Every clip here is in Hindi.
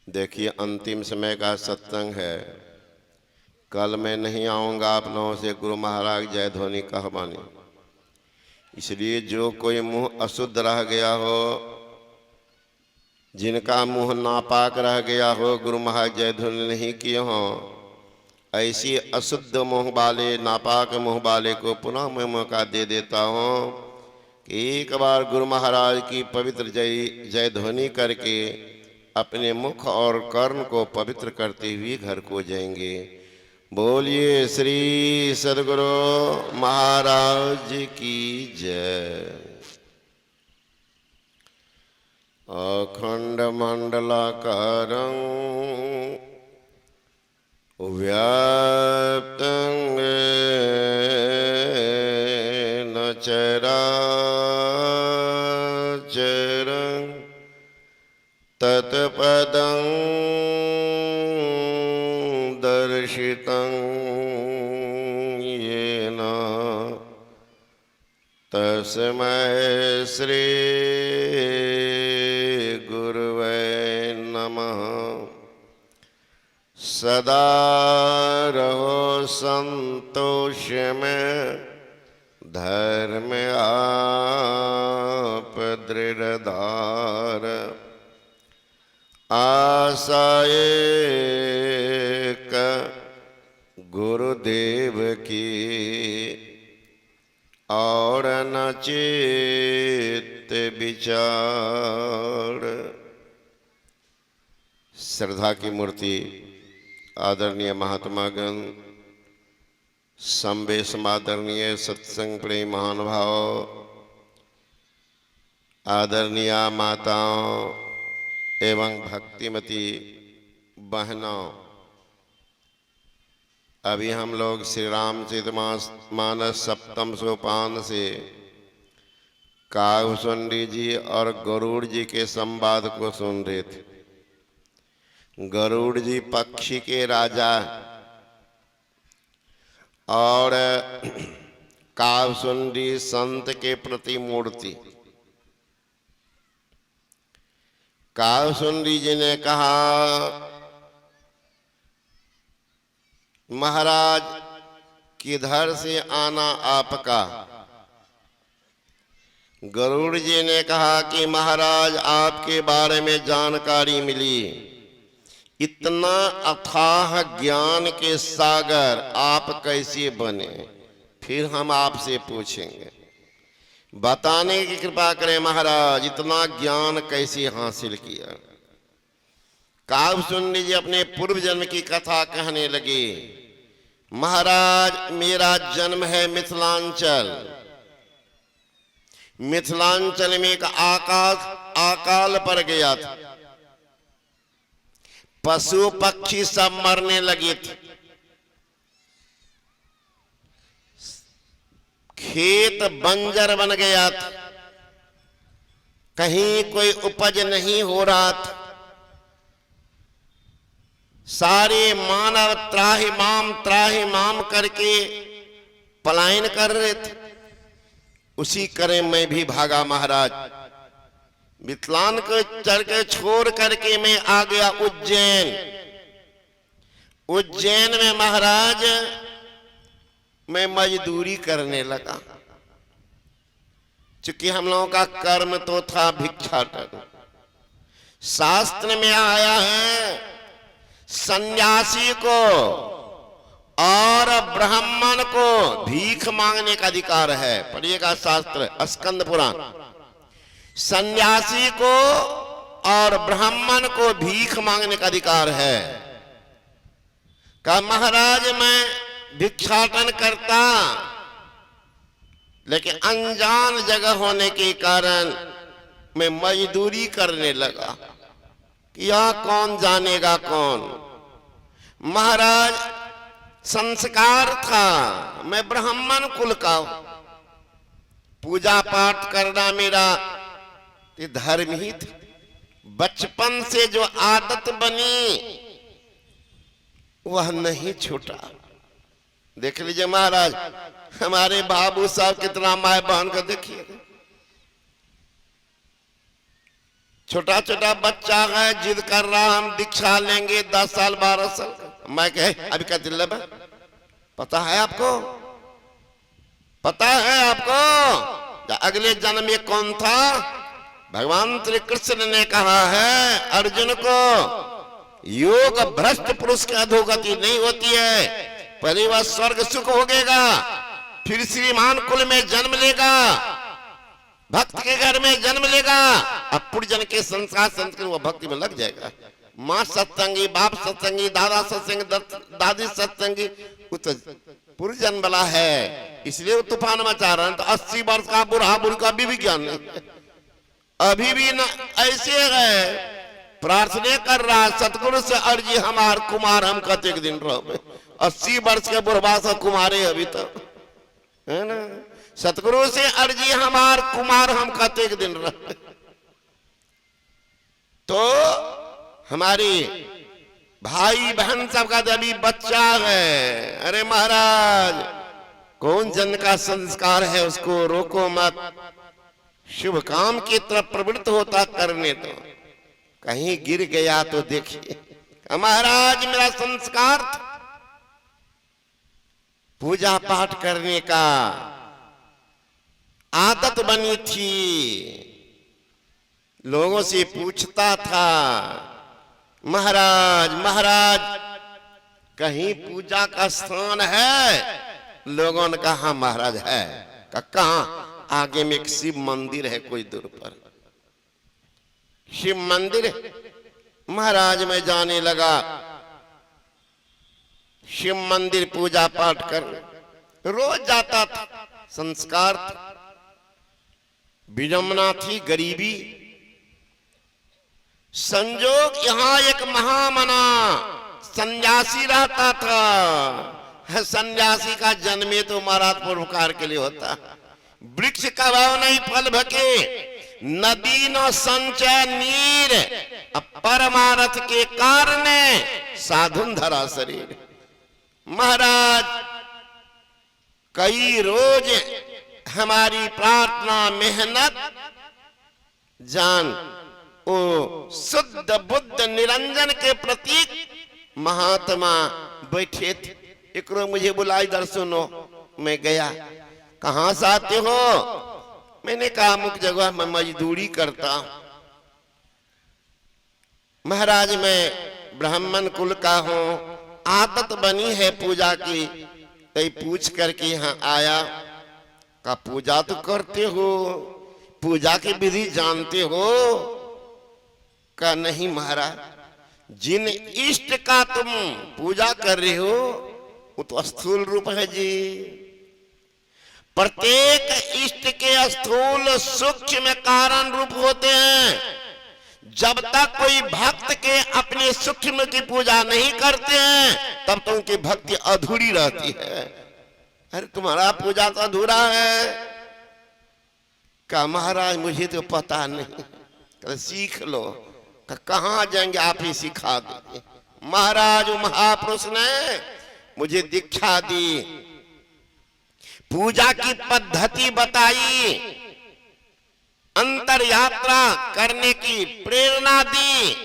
देखिए, अंतिम समय का सत्संग है। कल मैं नहीं आऊँगा आप लोगों से, गुरु महाराज जय ध्वनि कहवानी। इसलिए जो कोई मुंह अशुद्ध रह गया हो, जिनका मुंह नापाक रह गया हो, गुरु महाराज जय ध्वनि नहीं किए हों, ऐसी अशुद्ध मुंह वाले, नापाक मुंह वाले को पुनः मैं मौका दे देता हूँ कि एक बार गुरु महाराज की पवित्र जय ध्वनि करके अपने मुख और कर्ण को पवित्र करते हुए घर को जाएंगे। बोलिए श्री सद्गुरु महाराज की जय। अखंड मंडलाकारं व्याप्तं येन चराचरं तत्पदं दर्शितं येन तस्मै श्री गुरुवे नमः। सदा रहो संतोष में, धर्म आप दृढ़धार, आशाए का गुरुदेव की और न चित्त विचार। श्रद्धा की मूर्ति आदरणीय महात्मागण, संवेश आदरणीय सत्संग प्रेम महानुभाव, आदरणीय माताओं एवं भक्तिमती बहनों, अभी हम लोग श्री रामचरितमानस सप्तम सोपान से कागभूषुंडी जी और गरुड़ जी के संवाद को सुन रहे थे। गरुड़ जी पक्षी के राजा और कागभूषुंडी संत के प्रति मूर्ति। कागभूषुंडी जी ने कहा, महाराज किधर से आना आपका? गरुड़ जी ने कहा कि महाराज आपके बारे में जानकारी मिली, इतना अथाह ज्ञान के सागर आप कैसे बने? फिर हम आपसे पूछेंगे, बताने की कृपा करें महाराज, इतना ज्ञान कैसे हासिल किया? कागभूषुंडी जी अपने पूर्व जन्म की कथा कहने लगे। महाराज मेरा जन्म है मिथिलांचल। मिथिलांचल में एक अकाल पड़ गया था, पशु पक्षी सब मरने लगे थे, खेत बंजर बन गया था, कहीं कोई उपज नहीं हो रहा था। सारे मानव त्राहि माम करके पलायन कर रहे थे। उसी करे मैं भी भागा महाराज। मिथिलान को चढ़ के छोड़ करके मैं आ गया उज्जैन। उज्जैन में महाराज मैं मजदूरी करने लगा, चूंकि हम लोगों का कर्म तो था भिक्षाटन। शास्त्र में आया है सन्यासी को और ब्राह्मण को भीख मांगने का अधिकार है। पढ़िएगा शास्त्र स्कंद पुराण। सन्यासी को और ब्राह्मण को भीख मांगने का अधिकार है। कहा महाराज मैं भिक्षाटन करता, लेकिन अनजान जगह होने के कारण मैं मजदूरी करने लगा। या कौन जानेगा कौन? महाराज संस्कार था, मैं ब्राह्मण कुल का, पूजा पाठ करना मेरा धर्म ही था। बचपन से जो आदत बनी वह नहीं छूटा। देख लीजिए महाराज, हमारे बाबू साहब कितना माय बहन का देखिए, छोटा छोटा बच्चा है, जिद कर रहा हम दीक्षा लेंगे 10 साल 12 साल। मैं कहे अभी क्या दिल में पता है आपको, पता है आपको अगले जन्म में कौन था? भगवान श्री कृष्ण ने कहा है अर्जुन को, योग भ्रष्ट पुरुष की अधोगति नहीं होती है। पहले वह स्वर्ग सुख भोगेगा, फिर श्रीमान कुल में जन्म लेगा, भक्त के घर में जन्म लेगा, अब पुरजन के संस्कार संस्कृत वो भक्ति में लग जाएगा। माँ सत्संगी, बाप सत्संगी, दादा सत्संगी, दादी सत्संगी, पुरजन वाला है, इसलिए वो तूफान मचा रहा है। तो 80 वर्ष का बुढ़ा बुढ़ी का अभी भी ज्ञान नहीं, अभी भी न ऐसे है, प्रार्थना कर रहा सतगुरु से, अर्जी हमार कुमार हम कते दिन रहो। 80 वर्ष के बुढ़वा से कुमारे अभी तक है ना, सतगुरु से अर्जी हमार कुमार हम कते दिन रहे। तो हमारी भाई बहन सबका अभी बच्चा है, अरे महाराज कौन जन का संस्कार है उसको रोको मत, शुभ काम की तरफ प्रवृत्त होता करने दो। कहीं गिर गया तो देखिए, महाराज मेरा संस्कार पूजा पाठ करने का आदत बनी थी, लोगों से पूछता था महाराज महाराज कहीं पूजा का स्थान है? लोगों ने कहा महाराज है। कहाँ? आगे में एक शिव मंदिर है कोई दूर पर, शिव मंदिर। महाराज मैं जाने लगा शिव मंदिर पूजा पाठ कर, रोज जाता था, संस्कार था। विडंबना थी, गरीबी, संजोग यहाँ एक महामना सन्यासी रहता था। सन्यासी का जन्मे तो महाराज परोपकार के लिए होता, वृक्ष का भाव नहीं फल भके, नदी न संचय नीर, परमारथ के कारण साधुन धरा शरीर। महाराज कई रोज हमारी प्रार्थना मेहनत जान ओ शुद्ध बुद्ध निरंजन के प्रतीक महात्मा बैठे थे। एक रोज मुझे बुला इधर सुनो, मैं गया, कहां से आते हो? मैंने कहा अमुक जगह मैं मजदूरी करता हूं। महाराज मैं ब्राह्मण कुल का हूं, आदत बनी है पूजा की, कई पूछ करके यहाँ आया। का पूजा तो करते हो, पूजा की विधि जानते हो? का नहीं महाराज, जिन इष्ट का तुम पूजा कर रहे हो वो तो स्थूल रूप है जी। प्रत्येक इष्ट के स्थूल सूक्ष्म कारण रूप होते हैं। जब तक कोई भक्त के अपने सूक्ष्म की पूजा नहीं करते हैं तब तो उनकी भक्ति अधूरी रहती है। अरे तुम्हारा पूजा तो अधूरा है। का महाराज मुझे तो पता नहीं, तो सीख लो। कहाँ जाएंगे? आप ही सिखा देंगे। महाराज महापुरुष ने मुझे दीक्षा दी, पूजा की पद्धति बताई, अंतर यात्रा करने की प्रेरणा दी।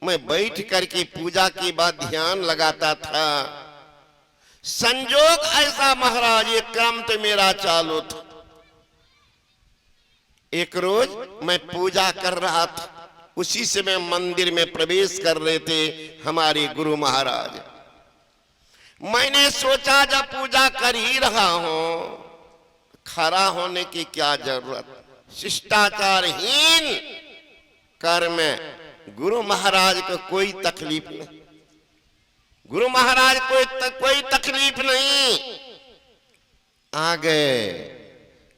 मैं बैठ करके पूजा के बाद ध्यान लगाता था। संजोग ऐसा महाराज, ये क्रम तो मेरा चालू था। एक रोज मैं पूजा कर रहा था, उसी समय मंदिर में प्रवेश कर रहे थे हमारे गुरु महाराज। मैंने सोचा जब पूजा कर ही रहा हूं, खड़ा होने की क्या जरूरत, शिष्टाचारहीन कर्म। गुरु महाराज को कोई तकलीफ नहीं, गुरु महाराज कोई तकलीफ नहीं, आ गए।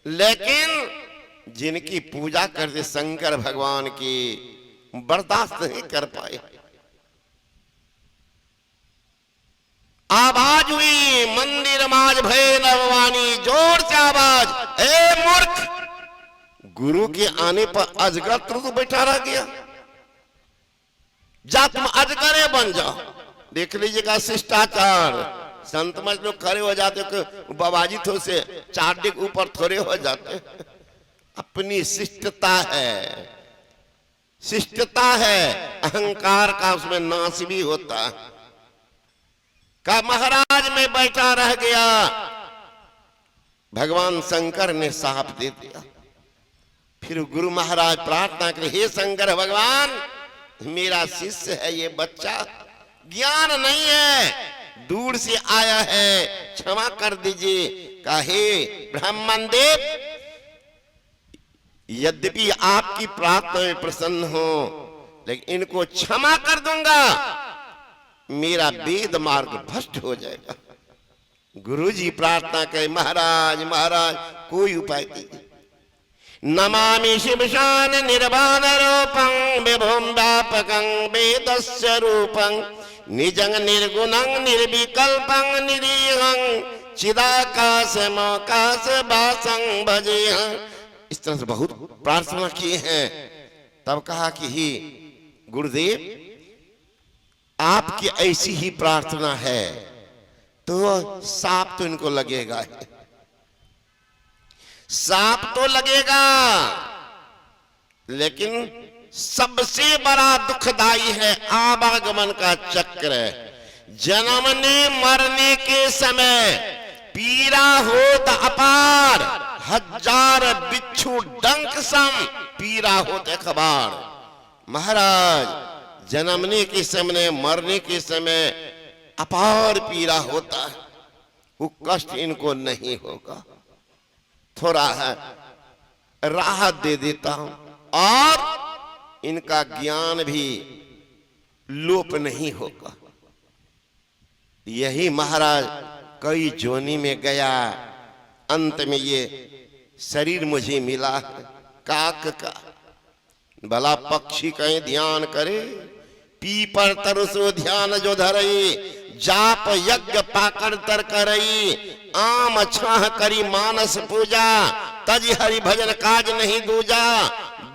लेकिन जिनकी पूजा करते शंकर भगवान की बर्दाश्त नहीं कर पाए। आवाज हुई मंदिर माज भय नववानी, जोर से आवाज, ए मूर्ख! गुरु के आने पर अजगर तो बैठा रह गया, जा तुम अजगरे बन जाओ। देख लीजिएगा शिष्टाचार, संत मत लोग खड़े हो जाते, बाबाजी थो से 4 डिग ऊपर थोड़े हो जाते। अपनी शिष्टता है। शिष्टता है, अहंकार का उसमें नाश भी होता है। का महाराज में बैठा रह गया, भगवान शंकर ने साफ दे दिया। फिर गुरु महाराज प्रार्थना करे, हे शंकर भगवान, मेरा शिष्य है ये बच्चा, ज्ञान नहीं है, दूर से आया है, क्षमा कर दीजिए। कहे ब्राह्मण देव, यद्यपि आपकी प्रार्थना में प्रसन्न हो, लेकिन इनको क्षमा कर दूंगा, मेरा वेद मार्ग भ्रष्ट हो जाएगा। गुरुजी प्रार्थना करे, महाराज महाराज कोई उपाय कीजिए। नमामि शिवशान निर्वाण रूपं विभुं व्यापकं वेदस्य रूपं निजं निर्गुणं निर्विकल्पं निरीहं चिदाकाशमकाश वासं भजेहं। इस तरह से बहुत प्रार्थना किए हैं। तब कहा कि ही गुरुदेव, आपकी ऐसी ही प्रार्थना है तो सांप तो इनको लगेगा, सांप तो लगेगा, लेकिन सबसे बड़ा दुखदाई है आवागमन का चक्र। जन्मने मरने के समय पीड़ा होत अपार, हजार बिच्छू डंक सम पीड़ा होत अखबार। महाराज जन्मने के समय मरने के समय अपार पीड़ा होता है, वो कष्ट इनको नहीं होगा। थोड़ा है राहत दे देता हूं, और इनका ज्ञान भी लोप नहीं होगा। यही महाराज कई जोनी में गया, अंत में ये शरीर मुझे मिला काक का। भला पक्षी कहीं ध्यान करे, पीपर तरसो ध्यान जो धरई, जाप यज्ञ पाकर तर करई, आम छाह करी मानस पूजा, तज हरि भजन काज नहीं दूजा,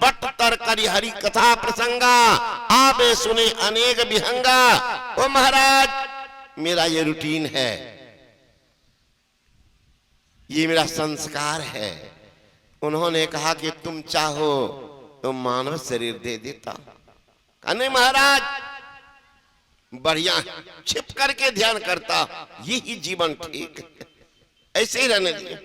बट तर करी हरि कथा प्रसंगा, आबे सुने अनेक विहंगा। ओ महाराज, मेरा ये रूटीन है, ये मेरा संस्कार है। उन्होंने कहा कि तुम चाहो तो मानव शरीर दे देता। नहीं महाराज, बढ़िया छिप करके ध्यान करता, यही जीवन ठीक है, ऐसे ही रहने दिए।